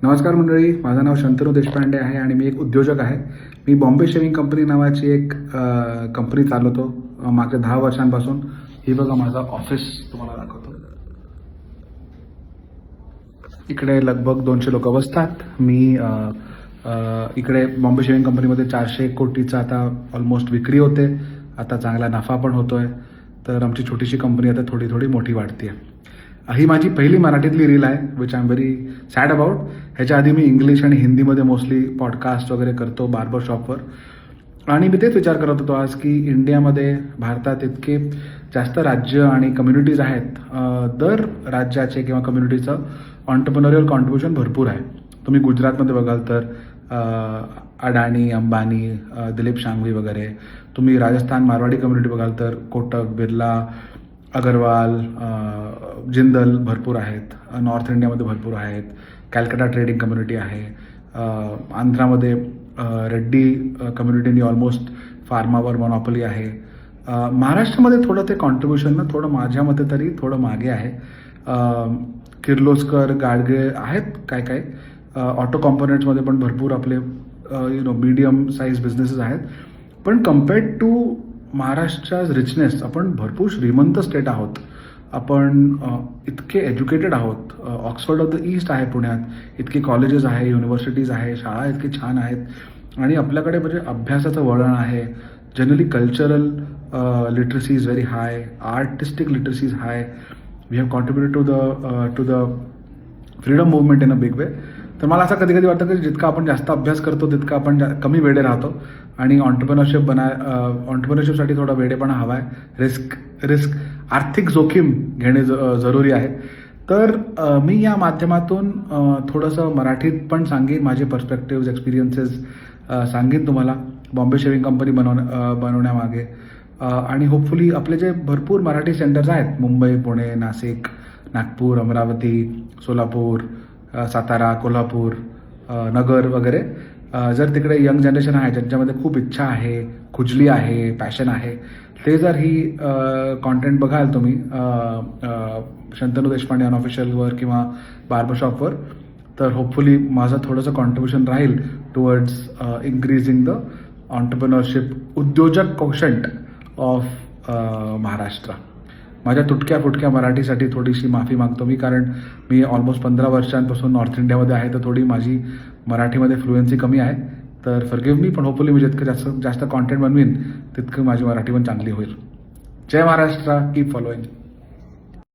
नमस्कार मंडळी, माझं नाव शंतनू देशपांडे आहे आणि मी एक उद्योजक आहे. मी बॉम्बे शेविंग कंपनी नावाची एक कंपनी चालवतो मागच्या 10 वर्षांपासून. ही बघा माझं ऑफिस तुम्हाला दाखवतो. इकडे लगभग 200 लोक बसतात. मी इकडे बॉम्बे शेविंग कंपनीमध्ये 400 कोटीचा आता ऑलमोस्ट विक्री होते. आता चांगला नफा पण होतोय. तर आमची छोटीशी कंपनी आता थोडी थोडी मोठी वाढते आहे. ही माझी पहिली मराठीतली रील आहे, which I am very sad about. ह्याच्या आधी मी इंग्लिश आणि हिंदीमध्ये मोस्टली पॉडकास्ट वगैरे करतो बार्बर शॉपवर. आणि मी तेच विचार करत होतो आज की इंडियामध्ये, भारतात इतके जास्त राज्य आणि कम्युनिटीज आहेत. दर राज्याचे किंवा कम्युनिटीचं ऑन्टरप्रेन्योरियल कॉन्ट्रिब्युशन भरपूर आहे. तुम्ही गुजरातमध्ये बघाल तर अडाणी, अंबानी, दिलीप शांघवी वगैरे. तुम्ही राजस्थान मारवाडी कम्युनिटी बघाल तर कोटक, बिर्ला, अगरवाल, जिंदल भरपूर आहेत. नॉर्थ इंडियामध्ये भरपूर आहेत. कॅलकटा ट्रेडिंग कम्युनिटी आहे. आंध्रामध्ये रेड्डी कम्युनिटीनी ऑलमोस्ट फार्मावर मोनॉपली आहे. महाराष्ट्रामध्ये थोडं ते कॉन्ट्रिब्युशन ना थोडं माझ्या मते तरी थोडं मागे आहे. किर्लोस्कर, गाडगे आहेत काय काय. ऑटो कॉम्पोनंट्समध्ये पण भरपूर आपले मीडियम साईज बिझनेसेस आहेत. पण कम्पेअर्ड टू महाराष्ट्राचं रिचनेस, आपण भरपूर श्रीमंत स्टेट आहोत. आपण इतके एज्युकेटेड आहोत. ऑक्सफर्ड ऑफ द ईस्ट आहे पुण्यात. इतके कॉलेजेस आहे, युनिव्हर्सिटीज आहे, शाळा इतकी छान आहेत. आणि आपल्याकडे म्हणजे अभ्यासाचं वळण आहे. Generally cultural literacy is very high. Artistic literacy is high. We have contributed to the freedom movement in a big way. तर मला असं कधी कधी वाटतं की जितका आपण जास्त अभ्यास करतो तितका आपण कमी वेडे राहतो. आणि ऑन्टरप्रेन्योरशिपसाठी थोडा वेडेपणा हवा आहे. रिस्क आर्थिक जोखीम घेणे जरुरी आहे. तर मी या माध्यमातून थोडंसं मराठीत पण सांगेन, माझे पर्स्पेक्टिव्ह एक्सपिरियन्सेस सांगेन तुम्हाला बॉम्बे शेविंग कंपनी बनवण्यामागे. आणि होपफुली आपले जे भरपूर मराठी सेंटर्स आहेत, मुंबई, पुणे, नाशिक, नागपूर, अमरावती, सोलापूर, सातारा, कोल्हापूर, नगर वगैरे, जर तिकडे यंग जनरेशन आहे ज्यांच्यामध्ये खूप इच्छा आहे, खुजली आहे, पॅशन आहे, ते जर ही कॉन्टेंट बघाल तुम्ही शंतनू देशपांडे अनऑफिशियलवर किंवा बार्बरशॉपवर, तर होपफुली माझं थोडंसं कॉन्ट्रिब्युशन राहील टुवर्ड्स इन्क्रीजिंग द ऑन्टरप्रेन्योरशिप उद्योजक कोशंट ऑफ महाराष्ट्र. माझ्या तुटक्या फुटक्या मराठीसाठी थोडीशी माफी मागतो मी, कारण मी ऑलमोस्ट 15 वर्षांपासून नॉर्थ इंडियामध्ये आहे. तर थोडी माझी मराठीमध्ये फ्लुएन्सी कमी आहे. तर फॉरगिव्ह मी. पण होपफुली मी जितकं जास्त कॉन्टेंट बनवीन तितकं माझी मराठी पण चांगली होईल. जय महाराष्ट्र. Keep following.